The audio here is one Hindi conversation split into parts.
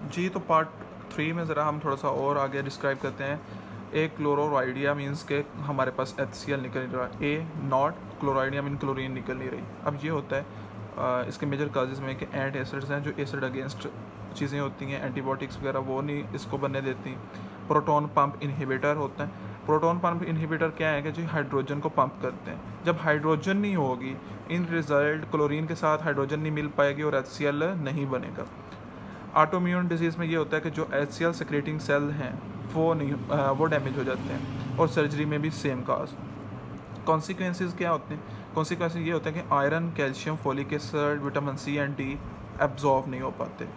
जी, तो पार्ट 3 में ज़रा हम थोड़ा सा और आगे डिस्क्राइब करते हैं। ए क्लोरोराइडिया मीन्स के हमारे पास HCl निकल नहीं रहा, ए नॉट क्लोराइडिया मीन क्लोरीन निकल नहीं रही। अब ये होता है इसके मेजर काजेज़ में कि एंट एसिड्स हैं, जो एसिड अगेंस्ट चीज़ें होती हैं, एंटीबायोटिक्स वगैरह, वो नहीं इसको बनने देती। प्रोटॉन पंप इनहिबिटर होता है। प्रोटॉन पंप इनहिबिटर क्या है कि जी हाइड्रोजन को पंप करते हैं। जब हाइड्रोजन नहीं होगी, इन रिजल्ट क्लोरीन के साथ हाइड्रोजन नहीं मिल पाएगी और HCl नहीं बनेगा। ऑटोइम्यून डिजीज़ में ये होता है कि जो HCl सेक्रेटिंग सेल हैं वो डैमेज हो जाते हैं, और सर्जरी में भी सेम काज। कॉन्सिक्वेंसेस क्या होते हैं? कॉन्सिक्वेंसेस ये होते हैं कि iron, calcium, folic acid, vitamin C and D absorb नहीं हो पाते।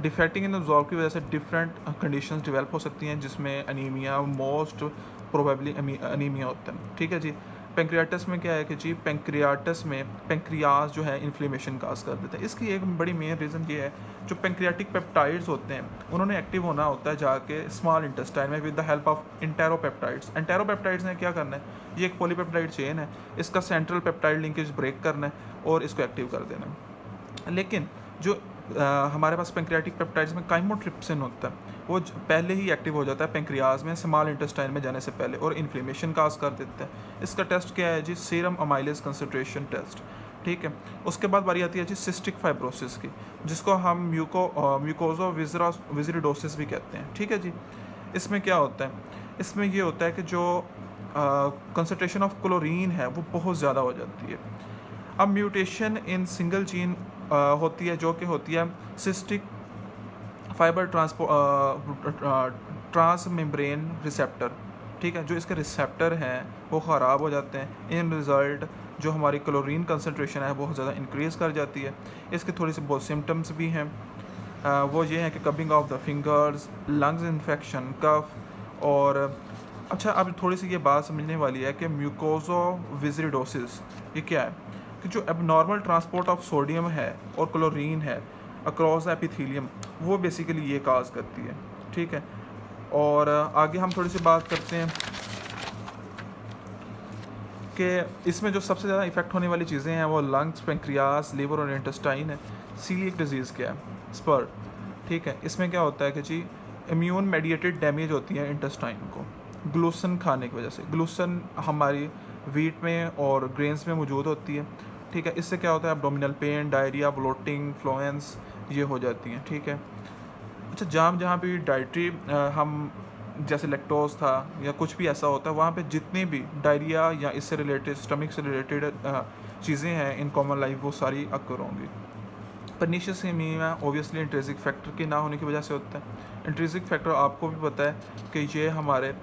डिफेक्टिंग इन एब्जॉर्ब की वजह से डिफरेंट कंडीशंस डेवलप हो सकती हैं, जिसमें अनीमिया मोस्ट प्रोबेबली अनीमिया होता है। ठीक है जी। पेंक्रियाटस में क्या है कि जी पेंक्रियाटस में पेंक्रियाज जो है इन्फ्लेमेशन काज कर देता है। इसकी एक बड़ी मेन रीज़न ये है, जो पेंक्रियाटिक पेप्टाइड्स होते हैं उन्होंने एक्टिव होना होता है जाके स्मॉल इंटेस्टाइन में विद द हेल्प ऑफ इंटेरोपेप्टाइड्स। इंटेरोपेप्टाइड्स ने क्या करना है, ये एक पॉलीपेप्टाइड चेन है, इसका सेंट्रल पेप्टाइड लिंकेज ब्रेक करना है और इसको एक्टिव कर देना है। लेकिन जो हमारे पास पेंक्रियाटिक पेप्टाइड्स में काइमोट्रिप्सिन होता है, वो पहले ही एक्टिव हो जाता है पेंक्रियाज में स्मॉल इंटेस्टाइन में जाने से पहले, और इन्फ्लेमेशन काज कर देता है। इसका टेस्ट क्या है जी? Serum amylase concentration test. ठीक है। उसके बाद बारी आती है जी सिस्टिक फाइब्रोसिस की, जिसको हम म्यूकोजो विजिरिडोसिस भी कहते हैं। ठीक है जी। इसमें क्या होता है? इसमें ये होता है कि जो कंसंट्रेशन ऑफ क्लोरीन है वो बहुत ज़्यादा हो जाती है। अब म्यूटेशन इन सिंगल जीन होती है, जो कि होती है cystic fibre transmembrane receptor. ठीक है। जो इसके रिसेप्टर हैं वो ख़राब हो जाते हैं। इन रिज़ल्ट जो हमारी क्लोरीन कंसंट्रेशन है बहुत ज़्यादा इंक्रीज़ कर जाती है। इसके थोड़ी सी बहुत सिम्टम्स भी हैं। वो ये हैं कि clubbing of the fingers, lungs infection, cough. और अच्छा, अब थोड़ी सी ये बात समझने वाली है कि म्यूकोजो विजिरिडोसिस ये क्या है, कि जो एबनॉर्मल ट्रांसपोर्ट ऑफ सोडियम है और क्लोरीन है अक्रॉस द एपिथेलियम, वो बेसिकली ये काज करती है। ठीक है। और आगे हम थोड़ी सी बात करते हैं कि इसमें जो सबसे ज़्यादा इफेक्ट होने वाली चीज़ें हैं वो लंग्स, पेंक्रियास, लीवर और इंटेस्टाइन है। सीलिएक डिजीज़ क्या है? स्पर। ठीक है। इसमें क्या होता है कि जी इम्यून मेडिएटेड डैमेज होती है इंटेस्टाइन को ग्लूसन खाने की वजह से। ग्लूसन हमारी वीट में और ग्रेन्स में मौजूद होती है। ठीक है। इससे क्या होता है? एब्डोमिनल पेन, डायरिया, ब्लोटिंग, फ्लोएंस ये हो जाती हैं। ठीक है। अच्छा, जहाँ भी डाइट्री हम जैसे लैक्टोज था या कुछ भी ऐसा होता है, वहाँ पे जितनी भी डायरिया या इससे रिलेटेड स्टमक से रिलेटेड चीज़ें हैं इन कॉमन लाइफ, वो सारी अक्कर होंगी। Pernicious anaemia obviously intrinsic factor के ना होने की वजह से होता है। इंट्रिंसिक फैक्टर आपको भी पता है कि ये हमारे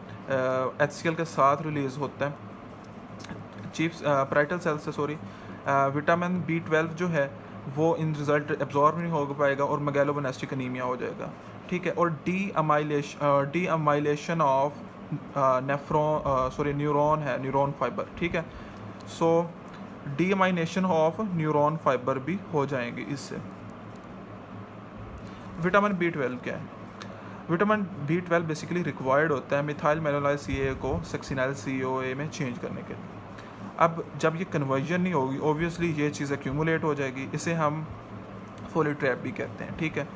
HCl के साथ रिलीज़ होता है चीफ पैराइटल सेल से, सॉरी। विटामिन B12 जो है वो इन रिजल्ट एब्जॉर्ब नहीं हो पाएगा और मैगेलोमोनेस्टिक अनीमिया हो जाएगा। ठीक है। और डी अमाइलेशन ऑफ न्यूरॉन है, न्यूरॉन फाइबर। ठीक है। So demyelination of neuron fibre भी हो जाएंगे इससे। विटामिन B12 क्या है? विटामिन B12 बेसिकली रिक्वायर्ड होता है मिथाइल मेलोनाइल CA को सक्सिनाइल CoA में चेंज करने के लिए। अब जब ये कन्वर्जन नहीं होगी, ओबियसली ये चीज़ एक्यूमुलेट हो जाएगी, इसे हम फोली ट्रैप भी कहते हैं। ठीक है।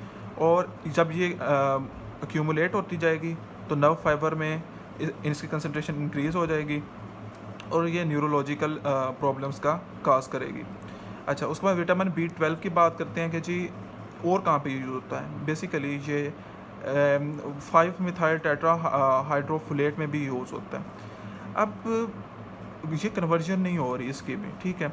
और जब ये एक्यूमुलेट होती जाएगी तो नर्व फाइबर में इसकी कंसंट्रेशन इंक्रीज़ हो जाएगी और ये न्यूरोलॉजिकल प्रॉब्लम्स का काज करेगी। अच्छा, उसके बाद विटामिन B12 की बात करते हैं कि जी और कहाँ पे यूज़ होता है। बेसिकली ये 5 मिथाइल टेट्रा हाइड्रोफोलेट में भी यूज़ होता है। अब ये कन्वर्जन नहीं हो रही इसकी भी। ठीक है।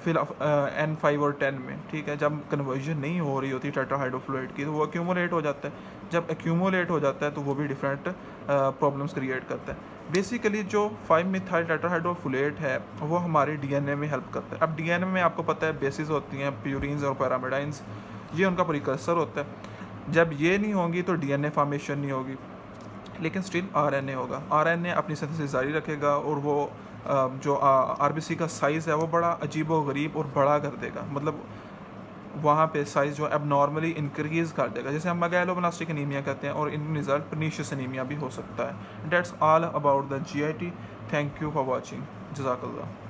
फिर N5 और 10 में। ठीक है। जब कन्वर्जन नहीं हो रही होती टेट्राहाइड्रोफ्लोराइड की, तो वो एक्यूमुलेट हो जाता है। जब एक्यूमुलेट हो जाता है तो वो भी डिफरेंट प्रॉब्लम्स क्रिएट करता है। बेसिकली जो 5 मिथाइल टेट्राहाइड्रोफोलेट है वो हमारे DNA में हेल्प करता है। अब DNA में आपको पता है बेसिस होती हैं प्यूरिन्स और पैरामिडाइंस, ये उनका प्रिकर्सर होता है। जब ये नहीं होंगी तो DNA फॉर्मेशन नहीं होगी, लेकिन स्टिल RNA होगा। RNA अपनी सिंथेसिस जारी रखेगा और वो जो RBC का साइज़ है वो बड़ा अजीब व गरीब और बड़ा कर देगा। मतलब वहाँ पे साइज़ जो एबनॉर्मली इंक्रीज़ कर देगा, जैसे हम मैगेलोमोनेस्टिक एनीमिया कहते हैं, और इन रिजल्ट परनीशियस एनीमिया भी हो सकता है। That's all about the GIT। Thank you for watching. जज़ाकल्लाह।